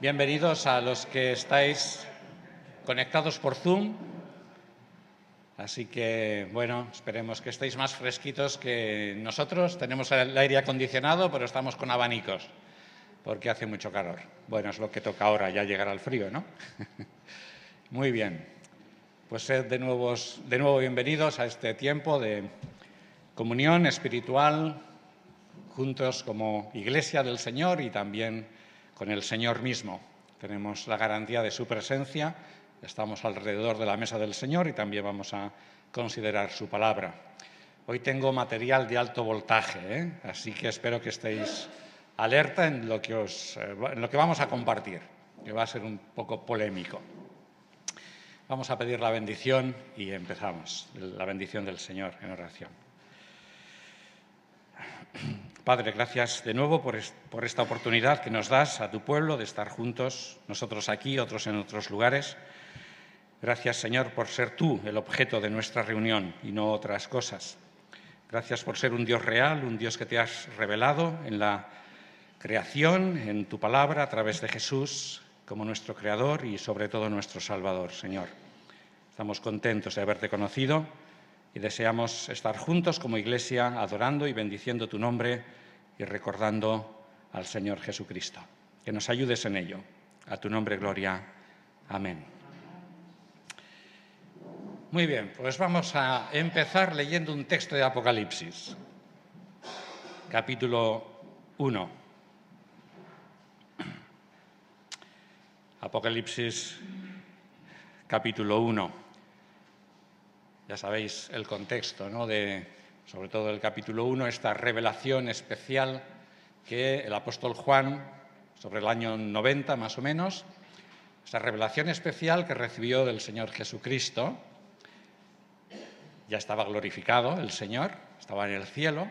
Bienvenidos a los que estáis conectados por Zoom. Así que, bueno, esperemos que estéis más fresquitos que nosotros. Tenemos el aire acondicionado, pero estamos con abanicos, porque hace mucho calor. Bueno, es lo que toca ahora, ya llegar al frío, ¿no? Muy bien. Pues sed de nuevo bienvenidos a este tiempo de comunión espiritual, juntos como Iglesia del Señor y también con el Señor mismo. Tenemos la garantía de su presencia, estamos alrededor de la mesa del Señor y también vamos a considerar su palabra. Hoy tengo material de alto voltaje, así que espero que estéis alerta en lo que vamos a compartir, que va a ser un poco polémico. Vamos a pedir la bendición y empezamos, la bendición del Señor en oración. Padre, gracias de nuevo por esta oportunidad que nos das a tu pueblo de estar juntos, nosotros aquí, otros en otros lugares. Gracias, Señor, por ser tú el objeto de nuestra reunión y no otras cosas. Gracias por ser un Dios real, un Dios que te has revelado en la creación, en tu palabra, a través de Jesús, como nuestro Creador y sobre todo nuestro Salvador, Señor. Estamos contentos de haberte conocido y deseamos estar juntos como Iglesia, adorando y bendiciendo tu nombre y recordando al Señor Jesucristo. Que nos ayudes en ello. A tu nombre, gloria. Amén. Muy bien, pues vamos a empezar leyendo un texto de Apocalipsis, capítulo 1. Apocalipsis, capítulo 1. Ya sabéis el contexto, ¿no? Sobre todo del capítulo 1, esta revelación especial que el apóstol Juan, sobre el año 90 más o menos, esa revelación especial que recibió del Señor Jesucristo. Ya estaba glorificado el Señor, estaba en el cielo,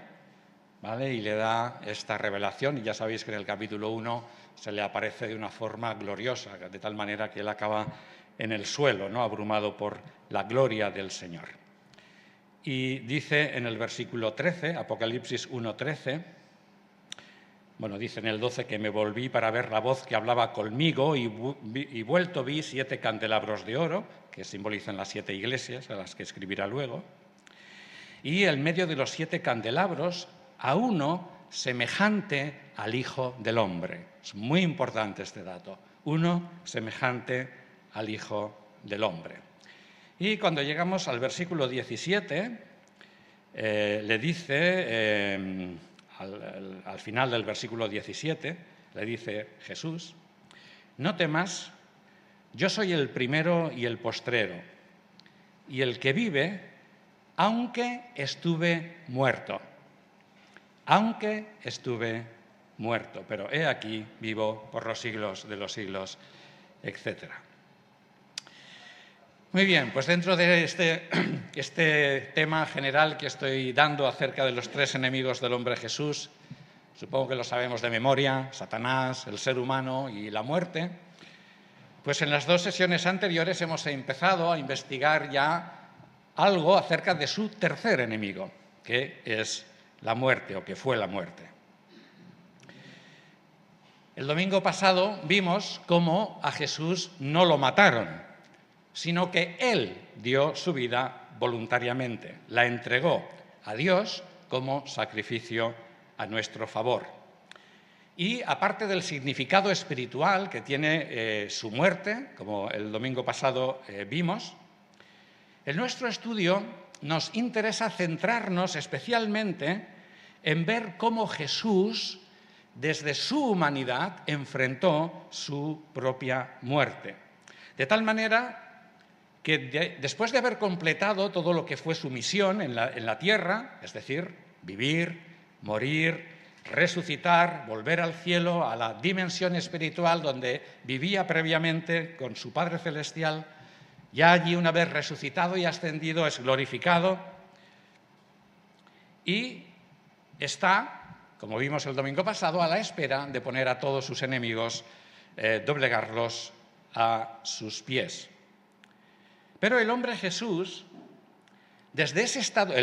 ¿vale? Y le da esta revelación, y ya sabéis que en el capítulo 1 se le aparece de una forma gloriosa, de tal manera que él acaba en el suelo, ¿no? Abrumado por la gloria del Señor. Y dice en el versículo 13, Apocalipsis 1:13, dice en el 12 que me volví para ver la voz que hablaba conmigo y vuelto vi 7 candelabros de oro, que simbolizan las 7 iglesias a las que escribirá luego, y en medio de los 7 candelabros a uno semejante al Hijo del Hombre. Es muy importante este dato, uno semejante al Hijo del Hombre. Y cuando llegamos al versículo 17, le dice, al final del versículo 17, le dice Jesús: no temas, yo soy el primero y el postrero, y el que vive, aunque estuve muerto, pero he aquí vivo por los siglos de los siglos, etc. Muy bien, pues dentro de este tema general que estoy dando acerca de los 3 enemigos del hombre Jesús, supongo que lo sabemos de memoria: Satanás, el ser humano y la muerte. Pues en las 2 sesiones anteriores hemos empezado a investigar ya algo acerca de su tercer enemigo, que es la muerte, o que fue la muerte. El domingo pasado vimos cómo a Jesús no lo mataron, sino que Él dio su vida voluntariamente, la entregó a Dios como sacrificio a nuestro favor. Y aparte del significado espiritual que tiene su muerte, como el domingo pasado vimos, en nuestro estudio nos interesa centrarnos especialmente en ver cómo Jesús, desde su humanidad, enfrentó su propia muerte. De tal manera que después de haber completado todo lo que fue su misión en la tierra, es decir, vivir, morir, resucitar, volver al cielo, a la dimensión espiritual donde vivía previamente con su Padre Celestial, ya allí, una vez resucitado y ascendido, es glorificado y está, como vimos el domingo pasado, a la espera de poner a todos sus enemigos, doblegarlos a sus pies. Pero el hombre Jesús, desde ese estado,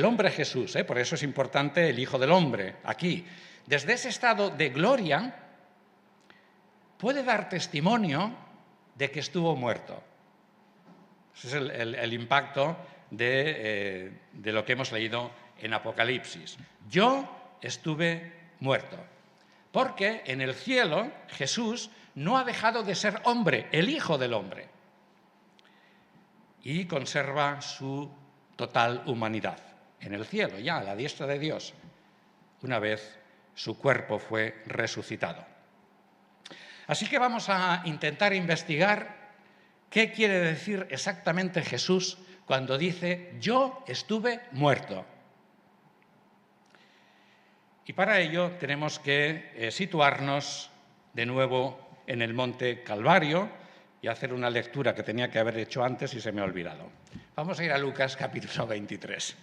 por eso es importante el Hijo del Hombre aquí, desde ese estado de gloria, puede dar testimonio de que estuvo muerto. Ese es el impacto de lo que hemos leído en Apocalipsis. Yo estuve muerto, porque en el cielo Jesús no ha dejado de ser hombre, el Hijo del Hombre, y conserva su total humanidad. En el cielo, ya a la diestra de Dios, una vez su cuerpo fue resucitado. Así que vamos a intentar investigar qué quiere decir exactamente Jesús cuando dice «yo estuve muerto». Y para ello tenemos que situarnos de nuevo en el Monte Calvario y hacer una lectura que tenía que haber hecho antes y se me ha olvidado. Vamos a ir a Lucas capítulo 23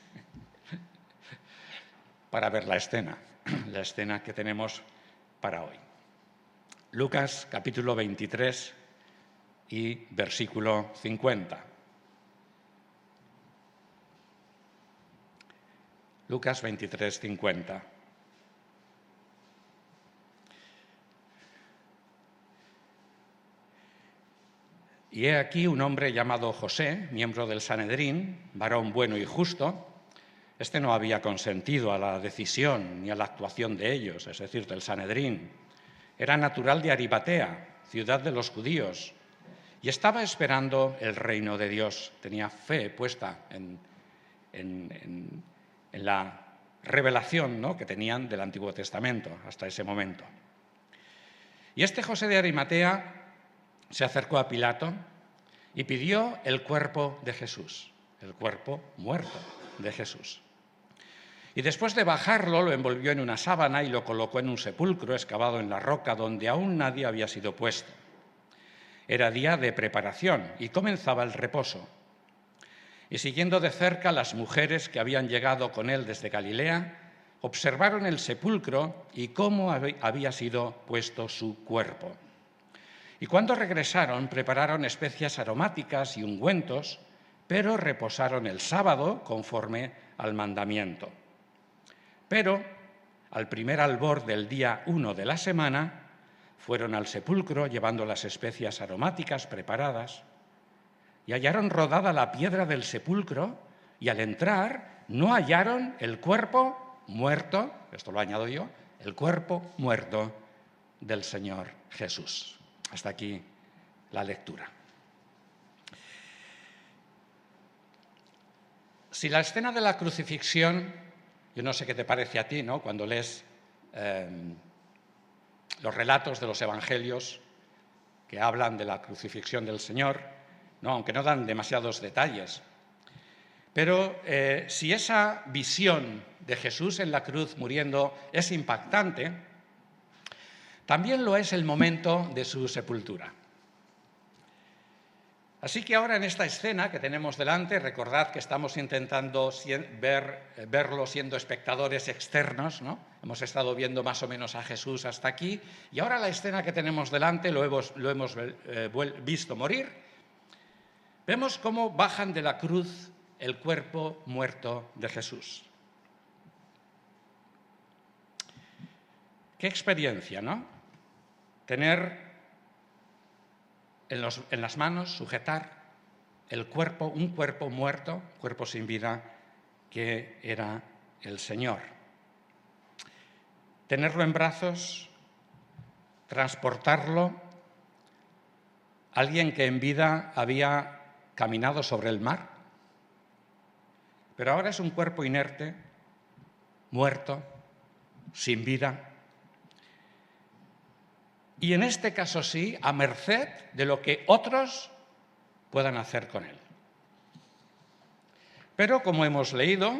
para ver la escena que tenemos para hoy. Lucas capítulo 23 y versículo 50. Lucas 23, 50. Y he aquí un hombre llamado José, miembro del Sanedrín, varón bueno y justo. Este no había consentido a la decisión ni a la actuación de ellos, es decir, del Sanedrín. Era natural de Arimatea, ciudad de los judíos, y estaba esperando el reino de Dios. Tenía fe puesta en la revelación, ¿no?, que tenían del Antiguo Testamento hasta ese momento. Y este José de Arimatea se acercó a Pilato y pidió el cuerpo de Jesús, el cuerpo muerto de Jesús. Y después de bajarlo, lo envolvió en una sábana y lo colocó en un sepulcro excavado en la roca donde aún nadie había sido puesto. Era día de preparación y comenzaba el reposo. Y siguiendo de cerca las mujeres que habían llegado con él desde Galilea, observaron el sepulcro y cómo había sido puesto su cuerpo. Y cuando regresaron, prepararon especias aromáticas y ungüentos, pero reposaron el sábado conforme al mandamiento. Pero al primer albor del día 1 de la semana, fueron al sepulcro llevando las especias aromáticas preparadas y hallaron rodada la piedra del sepulcro y al entrar no hallaron el cuerpo muerto, esto lo añado yo, el cuerpo muerto del Señor Jesús. Hasta aquí la lectura. Si la escena de la crucifixión, yo no sé qué te parece a ti, ¿no?, cuando lees los relatos de los evangelios que hablan de la crucifixión del Señor, ¿no?, aunque no dan demasiados detalles. Pero si esa visión de Jesús en la cruz muriendo es impactante, también lo es el momento de su sepultura. Así que ahora en esta escena que tenemos delante, recordad que estamos intentando verlo siendo espectadores externos, ¿no? Hemos estado viendo más o menos a Jesús hasta aquí y ahora la escena que tenemos delante lo hemos visto morir. Vemos cómo bajan de la cruz el cuerpo muerto de Jesús. Qué experiencia, ¿no? Tener en las manos, sujetar el cuerpo, un cuerpo muerto, cuerpo sin vida, que era el Señor. Tenerlo en brazos, transportarlo, alguien que en vida había caminado sobre el mar, pero ahora es un cuerpo inerte, muerto, sin vida. Y en este caso sí, a merced de lo que otros puedan hacer con él. Pero como hemos leído,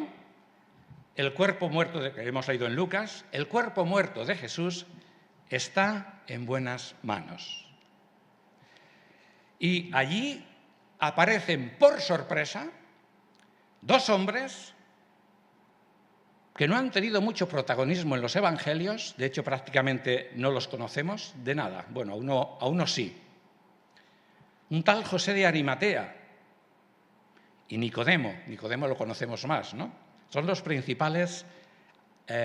el cuerpo muerto que hemos leído en Lucas, el cuerpo muerto de Jesús está en buenas manos. Y allí aparecen por sorpresa dos hombres que no han tenido mucho protagonismo en los evangelios, de hecho prácticamente no los conocemos de nada, bueno, a uno sí. Un tal José de Arimatea y Nicodemo lo conocemos más, ¿no? Son los principales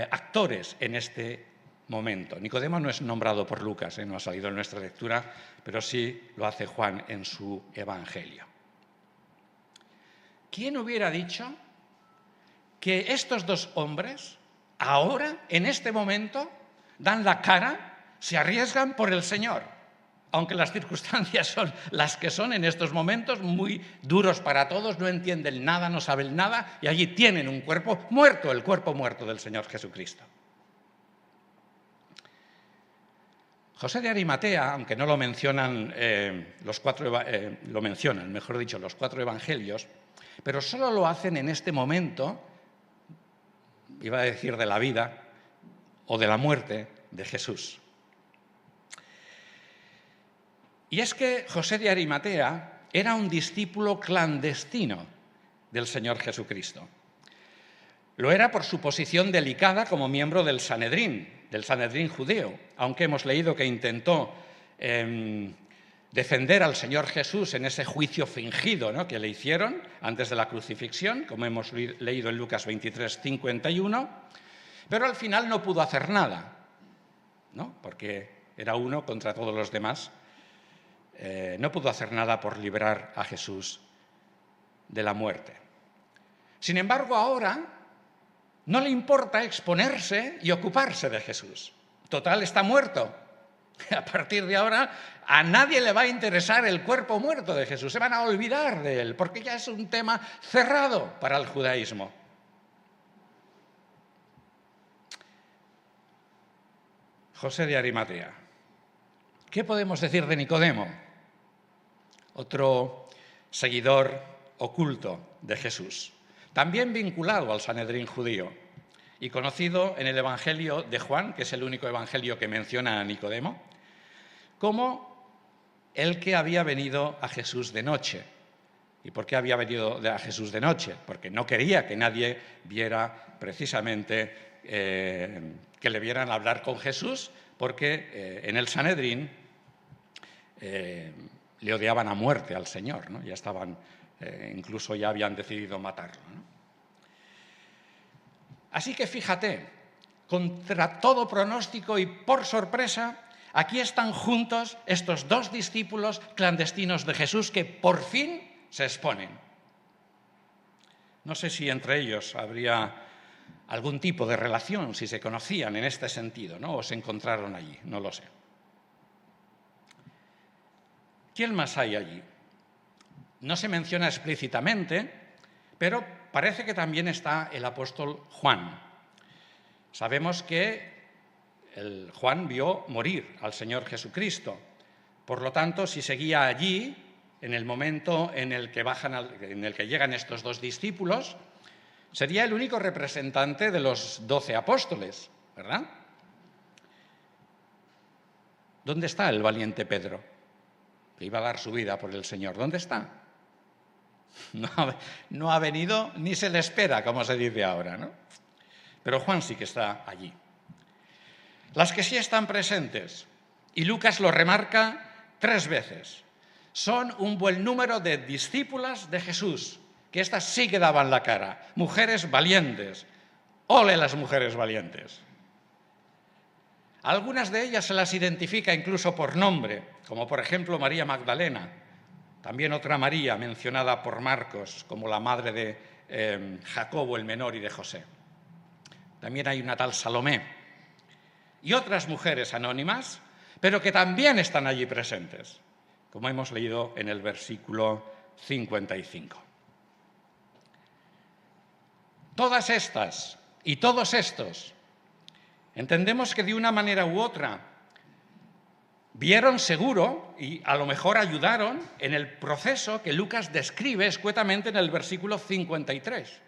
actores en este momento. Nicodemo no es nombrado por Lucas, no ha salido en nuestra lectura, pero sí lo hace Juan en su Evangelio. ¿Quién hubiera dicho que estos dos hombres, ahora, en este momento, dan la cara, se arriesgan por el Señor? Aunque las circunstancias son las que son en estos momentos, muy duros para todos, no entienden nada, no saben nada, y allí tienen un cuerpo muerto, el cuerpo muerto del Señor Jesucristo. José de Arimatea, aunque no lo mencionan los cuatro evangelios, pero solo lo hacen en este momento, iba a decir de la vida o de la muerte de Jesús. Y es que José de Arimatea era un discípulo clandestino del Señor Jesucristo. Lo era por su posición delicada como miembro del Sanedrín judío, aunque hemos leído que intentó defender al Señor Jesús en ese juicio fingido, ¿no?, que le hicieron antes de la crucifixión, como hemos leído en Lucas 23, 51, pero al final no pudo hacer nada, ¿no?, porque era uno contra todos los demás. No pudo hacer nada por librar a Jesús de la muerte. Sin embargo, ahora no le importa exponerse y ocuparse de Jesús. Total, está muerto. A partir de ahora, a nadie le va a interesar el cuerpo muerto de Jesús. Se van a olvidar de él, porque ya es un tema cerrado para el judaísmo. José de Arimatea. ¿Qué podemos decir de Nicodemo? Otro seguidor oculto de Jesús, también vinculado al Sanedrín judío y conocido en el Evangelio de Juan, que es el único evangelio que menciona a Nicodemo, como el que había venido a Jesús de noche. ¿Y por qué había venido a Jesús de noche? Porque no quería que nadie viera precisamente que le vieran hablar con Jesús, porque en el Sanedrín le odiaban a muerte al Señor, ¿no? Ya estaban, incluso ya habían decidido matarlo, ¿no? Así que fíjate, contra todo pronóstico y por sorpresa, aquí están juntos estos dos discípulos clandestinos de Jesús que por fin se exponen. No sé si entre ellos habría algún tipo de relación, si se conocían en este sentido, ¿no?, o se encontraron allí, no lo sé. ¿Quién más hay allí? No se menciona explícitamente, pero parece que también está el apóstol Juan. Sabemos que Juan vio morir al Señor Jesucristo. Por lo tanto, si seguía allí, en el momento en el que llegan estos dos discípulos, sería el único representante de los 12 apóstoles, ¿verdad? ¿Dónde está el valiente Pedro, que iba a dar su vida por el Señor? ¿Dónde está? No ha venido ni se le espera, como se dice ahora, ¿no? Pero Juan sí que está allí. Las que sí están presentes, y Lucas lo remarca 3 veces, son un buen número de discípulas de Jesús, que estas sí que daban la cara, mujeres valientes. ¡Ole las mujeres valientes! Algunas de ellas se las identifica incluso por nombre, como por ejemplo María Magdalena, también otra María mencionada por Marcos como la madre de Jacobo el menor y de José. También hay una tal Salomé y otras mujeres anónimas, pero que también están allí presentes, como hemos leído en el versículo 55. Todas estas y todos estos entendemos que de una manera u otra vieron seguro y a lo mejor ayudaron en el proceso que Lucas describe escuetamente en el versículo 53.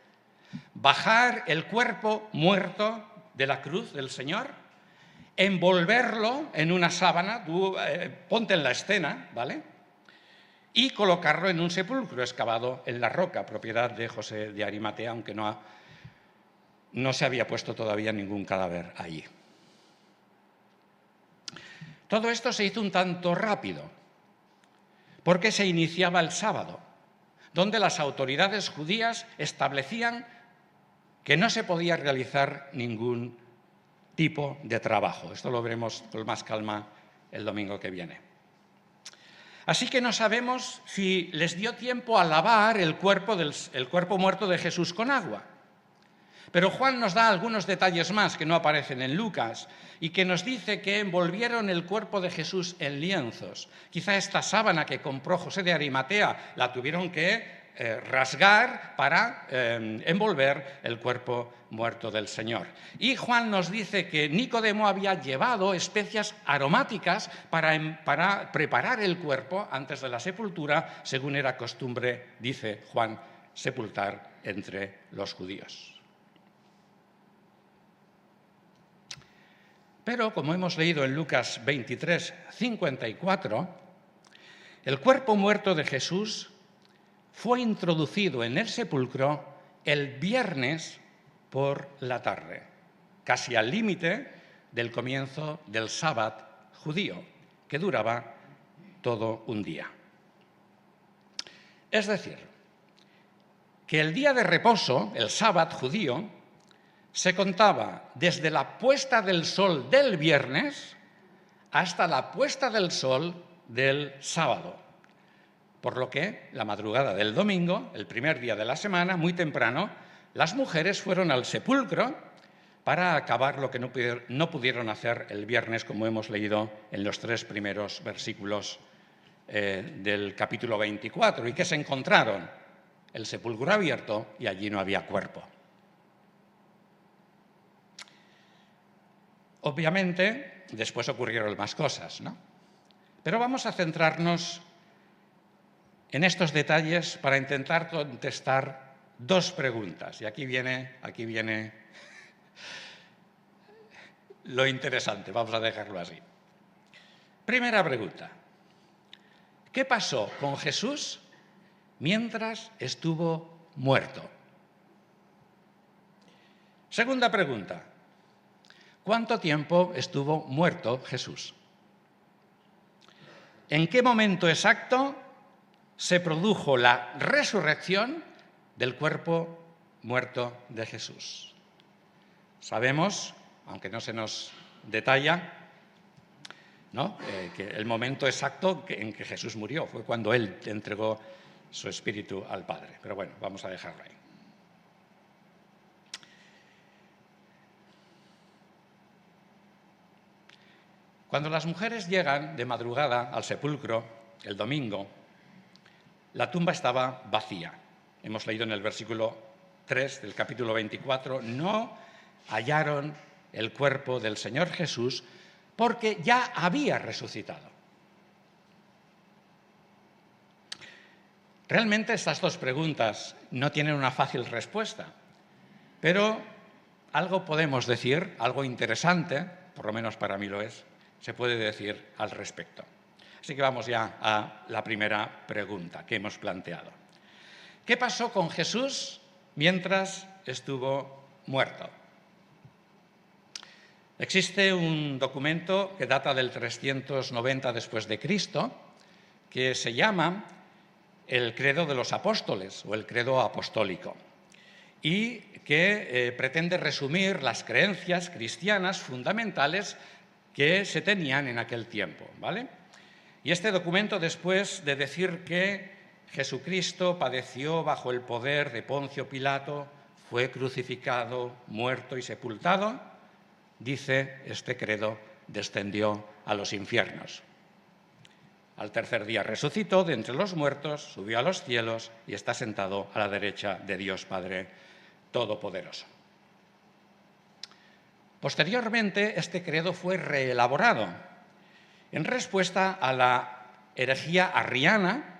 Bajar el cuerpo muerto de la cruz del Señor, envolverlo en una sábana, ponte en la escena, ¿vale?, y colocarlo en un sepulcro excavado en la roca, propiedad de José de Arimatea, aunque no se había puesto todavía ningún cadáver allí. Todo esto se hizo un tanto rápido, porque se iniciaba el sábado, donde las autoridades judías establecían que no se podía realizar ningún tipo de trabajo. Esto lo veremos con más calma el domingo que viene. Así que no sabemos si les dio tiempo a lavar el cuerpo muerto de Jesús con agua. Pero Juan nos da algunos detalles más que no aparecen en Lucas y que nos dice que envolvieron el cuerpo de Jesús en lienzos. Quizá esta sábana que compró José de Arimatea la tuvieron que rasgar para envolver el cuerpo muerto del Señor. Y Juan nos dice que Nicodemo había llevado especias aromáticas para preparar el cuerpo antes de la sepultura, según era costumbre, dice Juan, sepultar entre los judíos. Pero, como hemos leído en Lucas 23, 54, el cuerpo muerto de Jesús fue introducido en el sepulcro el viernes por la tarde, casi al límite del comienzo del sábado judío, que duraba todo un día. Es decir, que el día de reposo, el sábado judío, se contaba desde la puesta del sol del viernes hasta la puesta del sol del sábado. Por lo que, la madrugada del domingo, el primer día de la semana, muy temprano, las mujeres fueron al sepulcro para acabar lo que no pudieron hacer el viernes, como hemos leído en los 3 primeros versículos del capítulo 24, y que se encontraron el sepulcro abierto y allí no había cuerpo. Obviamente, después ocurrieron más cosas, ¿no? Pero vamos a centrarnos en estos detalles para intentar contestar 2 preguntas. Y aquí viene lo interesante, vamos a dejarlo así. Primera pregunta. ¿Qué pasó con Jesús mientras estuvo muerto? Segunda pregunta. ¿Cuánto tiempo estuvo muerto Jesús? ¿En qué momento exacto se produjo la resurrección del cuerpo muerto de Jesús? Sabemos, aunque no se nos detalla, ¿no? Que el momento exacto en que Jesús murió fue cuando Él entregó su espíritu al Padre. Pero bueno, vamos a dejarlo ahí. Cuando las mujeres llegan de madrugada al sepulcro, el domingo, la tumba estaba vacía. Hemos leído en el versículo 3 del capítulo 24, no hallaron el cuerpo del Señor Jesús porque ya había resucitado. Realmente estas 2 preguntas no tienen una fácil respuesta, pero algo podemos decir, algo interesante, por lo menos para mí lo es, se puede decir al respecto. Así que vamos ya a la primera pregunta que hemos planteado. ¿Qué pasó con Jesús mientras estuvo muerto? Existe un documento que data del 390 después de Cristo, que se llama el Credo de los Apóstoles o el Credo Apostólico, y que pretende resumir las creencias cristianas fundamentales que se tenían en aquel tiempo, ¿vale? Y este documento, después de decir que Jesucristo padeció bajo el poder de Poncio Pilato, fue crucificado, muerto y sepultado, dice este credo, descendió a los infiernos. Al tercer día resucitó de entre los muertos, subió a los cielos y está sentado a la derecha de Dios Padre Todopoderoso. Posteriormente, este credo fue reelaborado en respuesta a la herejía arriana,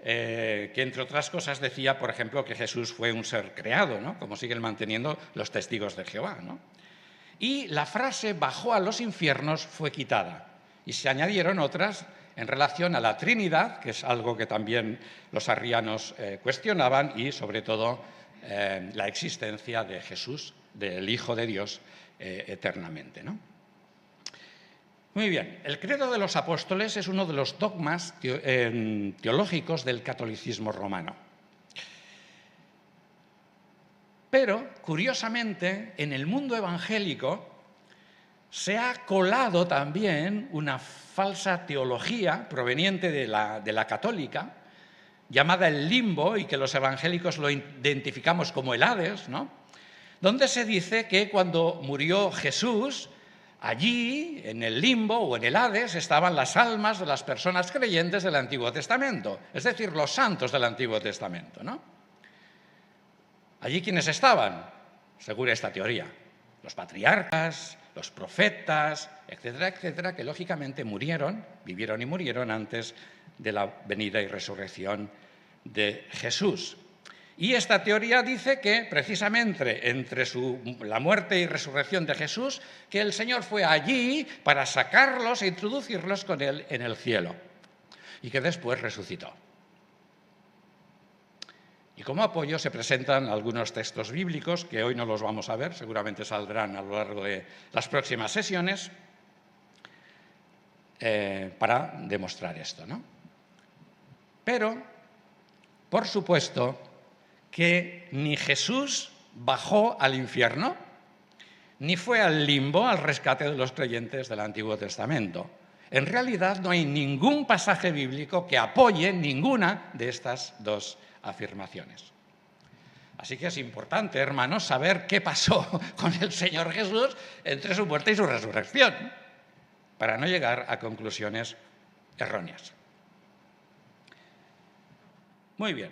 que entre otras cosas decía, por ejemplo, que Jesús fue un ser creado, ¿no? Como siguen manteniendo los testigos de Jehová, ¿no? Y la frase bajó a los infiernos fue quitada y se añadieron otras en relación a la Trinidad, que es algo que también los arrianos cuestionaban, y sobre todo la existencia de Jesús, del Hijo de Dios, eternamente, ¿no? Muy bien, el credo de los apóstoles es uno de los dogmas teológicos del catolicismo romano. Pero, curiosamente, en el mundo evangélico se ha colado también una falsa teología proveniente de la católica, llamada el limbo, y que los evangélicos lo identificamos como el Hades, ¿no? Donde se dice que cuando murió Jesús, allí, en el limbo o en el Hades, estaban las almas de las personas creyentes del Antiguo Testamento, es decir, los santos del Antiguo Testamento, ¿no? Allí, ¿quiénes estaban? Según esta teoría, los patriarcas, los profetas, etcétera, etcétera, que lógicamente vivieron y murieron antes de la venida y resurrección de Jesús. Y esta teoría dice que precisamente entre la muerte y resurrección de Jesús, que el Señor fue allí para sacarlos e introducirlos con Él en el cielo, y que después resucitó. Y como apoyo se presentan algunos textos bíblicos, que hoy no los vamos a ver, seguramente saldrán a lo largo de las próximas sesiones, para demostrar esto, ¿no? Pero, por supuesto, que ni Jesús bajó al infierno, ni fue al limbo al rescate de los creyentes del Antiguo Testamento. En realidad no hay ningún pasaje bíblico que apoye ninguna de estas dos afirmaciones. Así que es importante, hermanos, saber qué pasó con el Señor Jesús entre su muerte y su resurrección, para no llegar a conclusiones erróneas. Muy bien.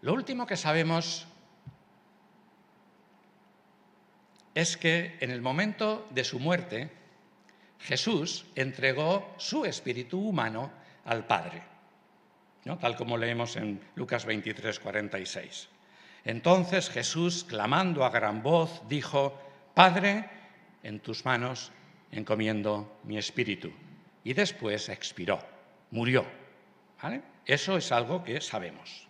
Lo último que sabemos es que en el momento de su muerte, Jesús entregó su espíritu humano al Padre, ¿no? Tal como leemos en Lucas 23, 46. Entonces Jesús, clamando a gran voz, dijo: Padre, en tus manos encomiendo mi espíritu. Y después expiró, murió, ¿vale? Eso es algo que sabemos.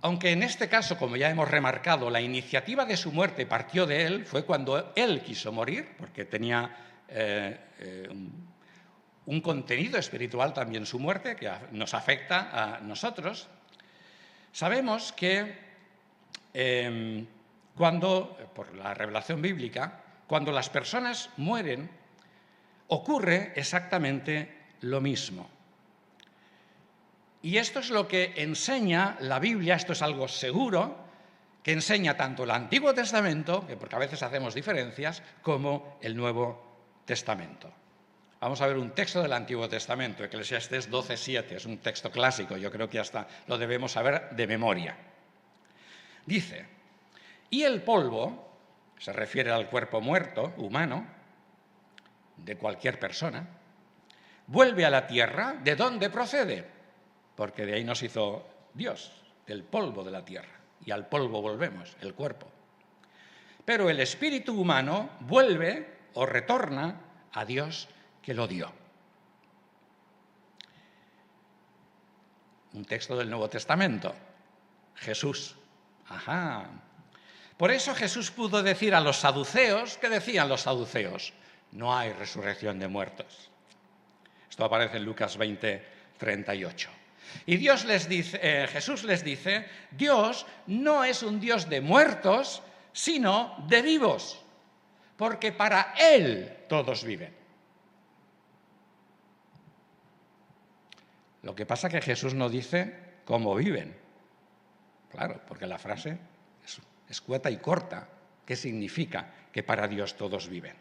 Aunque en este caso, como ya hemos remarcado, la iniciativa de su muerte partió de él, fue cuando él quiso morir, porque tenía un contenido espiritual también su muerte, que nos afecta a nosotros. Sabemos que por la revelación bíblica, cuando las personas mueren, ocurre exactamente lo mismo. Y esto es lo que enseña la Biblia, esto es algo seguro, que enseña tanto el Antiguo Testamento, porque a veces hacemos diferencias, como el Nuevo Testamento. Vamos a ver un texto del Antiguo Testamento, Eclesiastés 12:7, es un texto clásico, yo creo que hasta lo debemos saber de memoria. Dice: y el polvo, se refiere al cuerpo muerto, humano, de cualquier persona, vuelve a la tierra, ¿de dónde procede? Porque de ahí nos hizo Dios, del polvo de la tierra, y al polvo volvemos, el cuerpo. Pero el espíritu humano vuelve o retorna a Dios que lo dio. Un texto del Nuevo Testamento, Jesús. Ajá. Por eso Jesús pudo decir a los saduceos, ¿qué decían los saduceos? No hay resurrección de muertos. Esto aparece en Lucas 20:38. Y Jesús les dice, Dios no es un Dios de muertos, sino de vivos, porque para Él todos viven. Lo que pasa es que Jesús no dice cómo viven. Claro, porque la frase es escueta y corta. ¿Qué significa que para Dios todos viven?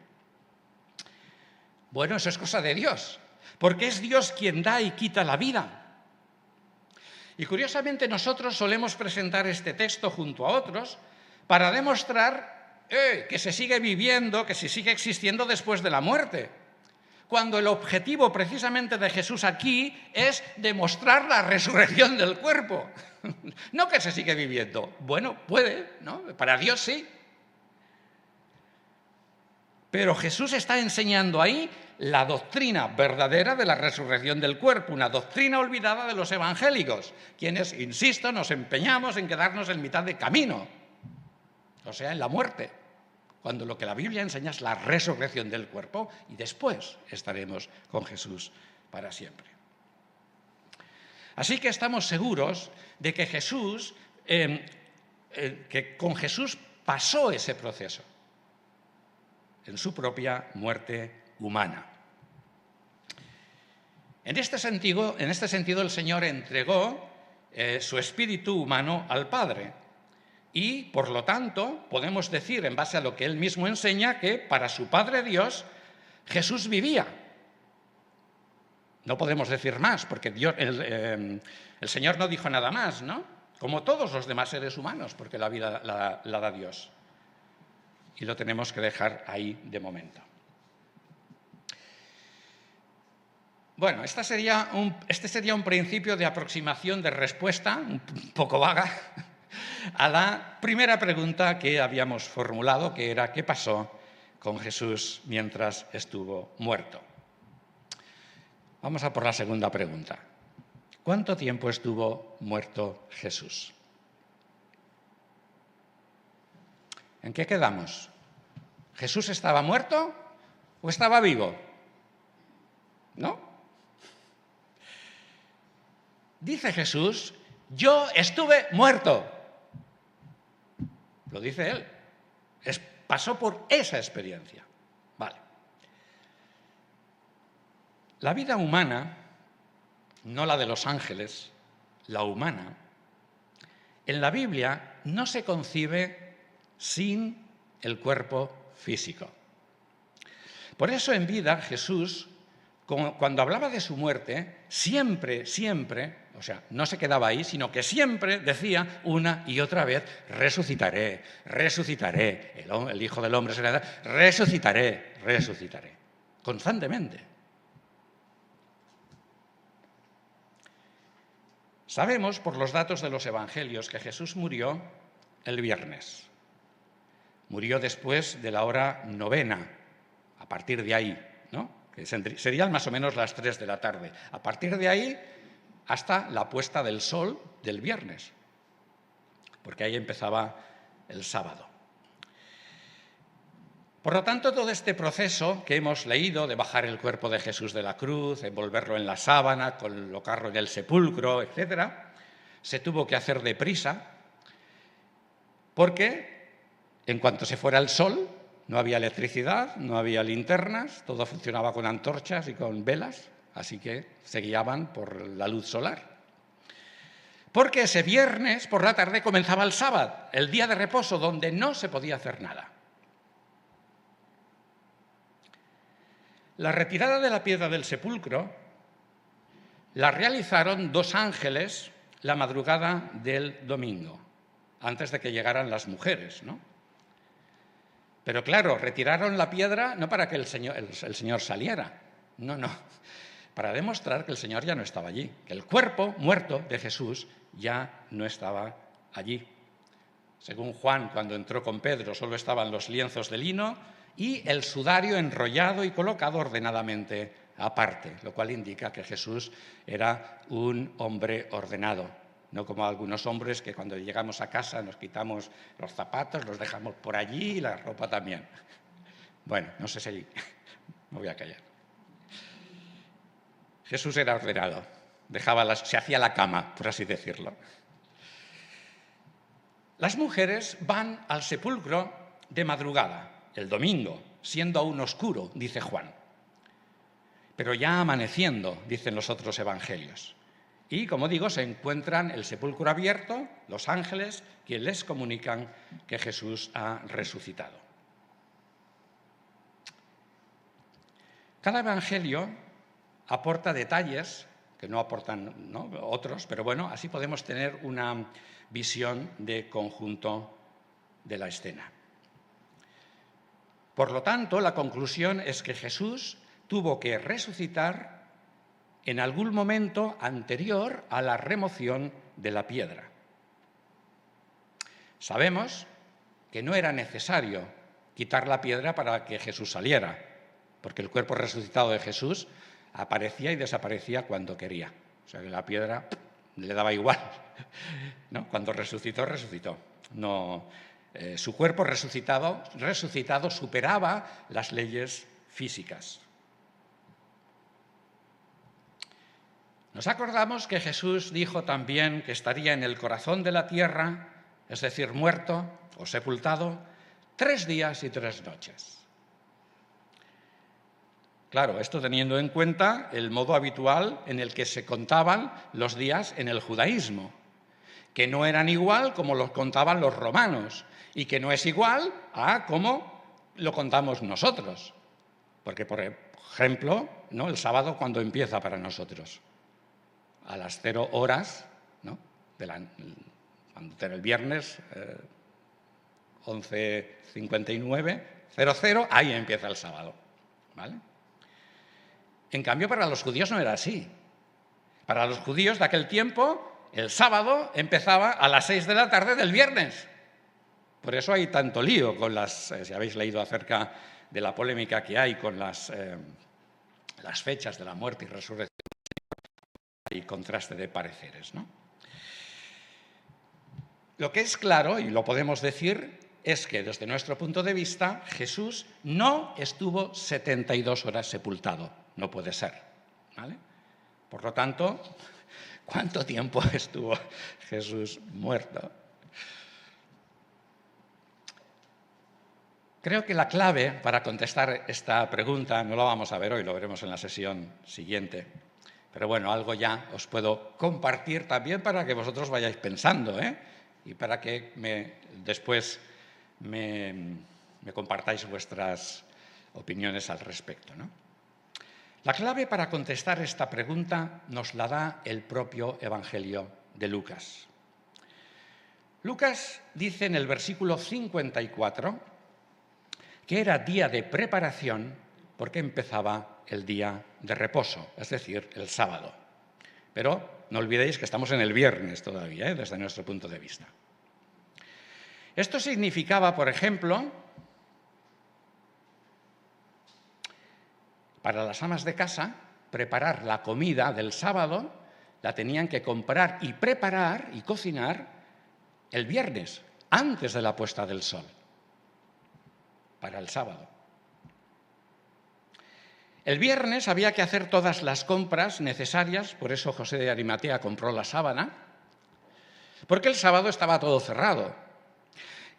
Bueno, eso es cosa de Dios, porque es Dios quien da y quita la vida. Y curiosamente nosotros solemos presentar este texto junto a otros para demostrar que se sigue viviendo, que se sigue existiendo después de la muerte, cuando el objetivo precisamente de Jesús aquí es demostrar la resurrección del cuerpo. No que se sigue viviendo. Bueno, puede, ¿no? Para Dios sí. Pero Jesús está enseñando ahí la doctrina verdadera de la resurrección del cuerpo, una doctrina olvidada de los evangélicos, quienes, insisto, nos empeñamos en quedarnos en mitad de camino, o sea, en la muerte, cuando lo que la Biblia enseña es la resurrección del cuerpo y después estaremos con Jesús para siempre. Así que estamos seguros de que con Jesús pasó ese proceso en su propia muerte humana. En este sentido, el Señor entregó su espíritu humano al Padre y, por lo tanto, podemos decir, en base a lo que Él mismo enseña, que para su Padre Dios, Jesús vivía. No podemos decir más, porque el Señor no dijo nada más, ¿no? Como todos los demás seres humanos, porque la vida la da Dios. Y lo tenemos que dejar ahí de momento. Bueno, este sería un principio de aproximación de respuesta, un poco vaga, a la primera pregunta que habíamos formulado, que era ¿qué pasó con Jesús mientras estuvo muerto? Vamos a por la segunda pregunta. ¿Cuánto tiempo estuvo muerto Jesús? ¿En qué quedamos? ¿Jesús estaba muerto o estaba vivo? ¿No? Dice Jesús, yo estuve muerto. Lo dice Él. Pasó por esa experiencia. Vale. La vida humana, no la de los ángeles, la humana, en la Biblia no se concibe sin el cuerpo físico. Por eso en vida Jesús, cuando hablaba de su muerte, siempre, o sea, no se quedaba ahí, sino que siempre decía una y otra vez, resucitaré, resucitaré, el Hijo del Hombre será, resucitaré, resucitaré, constantemente. Sabemos por los datos de los evangelios que Jesús murió el viernes. Murió después de la hora 9, a partir de ahí, ¿no? Que serían más o menos las 3 de la tarde. A partir de ahí hasta la puesta del sol del viernes, porque ahí empezaba el sábado. Por lo tanto, todo este proceso que hemos leído de bajar el cuerpo de Jesús de la cruz, envolverlo en la sábana, colocarlo en el sepulcro, etc., se tuvo que hacer deprisa, porque en cuanto se fuera el sol, no había electricidad, no había linternas, todo funcionaba con antorchas y con velas, así que se guiaban por la luz solar. Porque ese viernes por la tarde comenzaba el sábado, el día de reposo, donde no se podía hacer nada. La retirada de la piedra del sepulcro la realizaron 2 ángeles la madrugada del domingo, antes de que llegaran las mujeres, ¿no? Pero claro, retiraron la piedra no para que el Señor saliera, no, para demostrar que el Señor ya no estaba allí, que el cuerpo muerto de Jesús ya no estaba allí. Según Juan, cuando entró con Pedro, solo estaban los lienzos de lino y el sudario enrollado y colocado ordenadamente aparte, lo cual indica que Jesús era un hombre ordenado. No como algunos hombres que cuando llegamos a casa nos quitamos los zapatos, los dejamos por allí y la ropa también. Bueno, no sé si me voy a callar. Jesús era ordenado, se hacía la cama, por así decirlo. Las mujeres van al sepulcro de madrugada, el domingo, siendo aún oscuro, dice Juan. Pero ya amaneciendo, dicen los otros evangelios. Y, como digo, se encuentran el sepulcro abierto, los ángeles, quienes les comunican que Jesús ha resucitado. Cada evangelio aporta detalles que no aportan otros, pero bueno, así podemos tener una visión de conjunto de la escena. Por lo tanto, la conclusión es que Jesús tuvo que resucitar en algún momento anterior a la remoción de la piedra. Sabemos que no era necesario quitar la piedra para que Jesús saliera, porque el cuerpo resucitado de Jesús aparecía y desaparecía cuando quería. O sea que la piedra le daba igual, ¿no? Cuando resucitó, resucitó. No, su cuerpo resucitado superaba las leyes físicas. Nos acordamos que Jesús dijo también que estaría en el corazón de la tierra es decir, muerto o sepultado, 3 días y 3 noches. Claro, esto teniendo en cuenta el modo habitual en el que se contaban los días en el judaísmo, que no eran igual como los contaban los romanos y que no es igual a cómo lo contamos nosotros. Porque, por ejemplo, ¿no?, el sábado, ¿cuándo empieza para nosotros? A las 0 horas, ¿no?, cuando el viernes, 11:59, 00, ahí empieza el sábado, ¿vale? En cambio, para los judíos no era así. Para los judíos de aquel tiempo, el sábado empezaba a las 6 de la tarde del viernes. Por eso hay tanto lío con si habéis leído acerca de la polémica que hay con las fechas de la muerte y resurrección, hay contraste de pareceres, ¿no? Lo que es claro, y lo podemos decir, es que desde nuestro punto de vista Jesús no estuvo 72 horas sepultado. No puede ser, ¿vale? Por lo tanto, ¿cuánto tiempo estuvo Jesús muerto? Creo que la clave para contestar esta pregunta, no la vamos a ver hoy, lo veremos en la sesión siguiente, pero bueno, algo ya os puedo compartir también para que vosotros vayáis pensando, y para que después me compartáis vuestras opiniones al respecto, ¿no? La clave para contestar esta pregunta nos la da el propio Evangelio de Lucas. Lucas dice en el versículo 54 que era día de preparación porque empezaba el día de reposo, es decir, el sábado. Pero no olvidéis que estamos en el viernes todavía, desde nuestro punto de vista. Esto significaba, por ejemplo, para las amas de casa, preparar la comida del sábado, la tenían que comprar y preparar y cocinar el viernes, antes de la puesta del sol, para el sábado. El viernes había que hacer todas las compras necesarias, por eso José de Arimatea compró la sábana, porque el sábado estaba todo cerrado.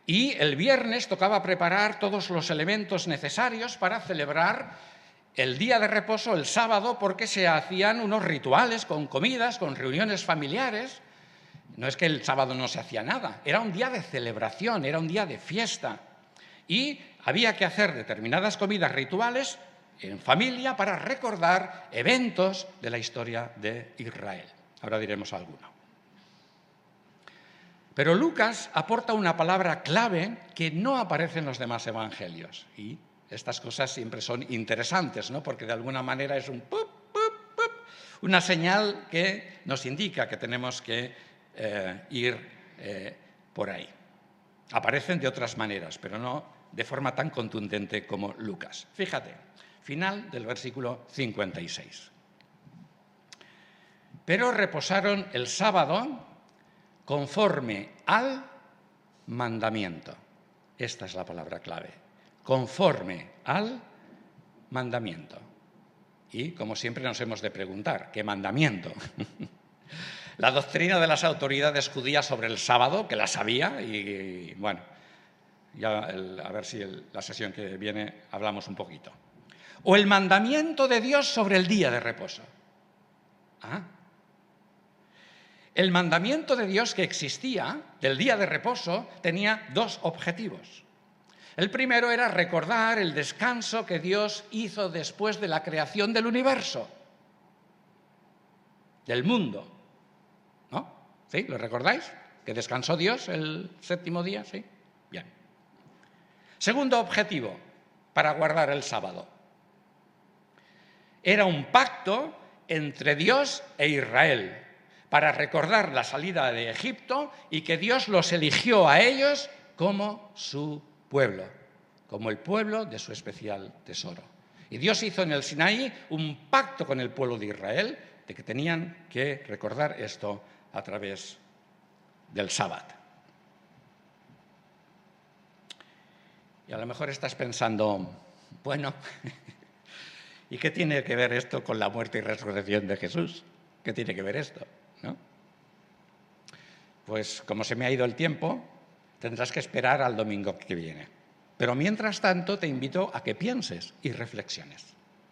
Y el viernes tocaba preparar todos los elementos necesarios para celebrar el día de reposo, el sábado, porque se hacían unos rituales con comidas, con reuniones familiares. No es que el sábado no se hacía nada, era un día de celebración, era un día de fiesta. Y había que hacer determinadas comidas rituales en familia para recordar eventos de la historia de Israel. Ahora diremos alguno. Pero Lucas aporta una palabra clave que no aparece en los demás evangelios. Y estas cosas siempre son interesantes, ¿no?, porque de alguna manera es un pup, pup, pup, una señal que nos indica que tenemos que ir por ahí. Aparecen de otras maneras, pero no de forma tan contundente como Lucas. Fíjate, final del versículo 56. Pero reposaron el sábado conforme al mandamiento. Esta es la palabra clave. Conforme al mandamiento. Y, como siempre, nos hemos de preguntar, ¿qué mandamiento? La doctrina de las autoridades judías sobre el sábado, que la sabía, y bueno, ya a ver si la sesión que viene hablamos un poquito. O el mandamiento de Dios sobre el día de reposo. El mandamiento de Dios que existía del día de reposo tenía 2 objetivos. El primero era recordar el descanso que Dios hizo después de la creación del universo, del mundo, ¿no? ¿Sí? ¿Lo recordáis? ¿Que descansó Dios el 7º día? ¿Sí? Bien. Segundo objetivo, para guardar el sábado. Era un pacto entre Dios e Israel, para recordar la salida de Egipto y que Dios los eligió a ellos como su pueblo, como el pueblo de su especial tesoro. Y Dios hizo en el Sinaí un pacto con el pueblo de Israel de que tenían que recordar esto a través del sábado. Y a lo mejor estás pensando, bueno, ¿y qué tiene que ver esto con la muerte y resurrección de Jesús? ¿Qué tiene que ver esto? ¿No? Pues como se me ha ido el tiempo, tendrás que esperar al domingo que viene. Pero mientras tanto te invito a que pienses y reflexiones,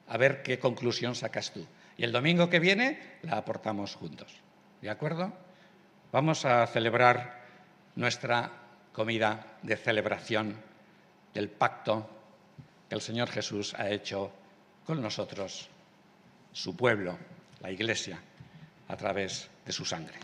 a ver qué conclusión sacas tú. Y el domingo que viene la aportamos juntos. ¿De acuerdo? Vamos a celebrar nuestra comida de celebración del pacto que el Señor Jesús ha hecho con nosotros, su pueblo, la Iglesia, a través de su sangre.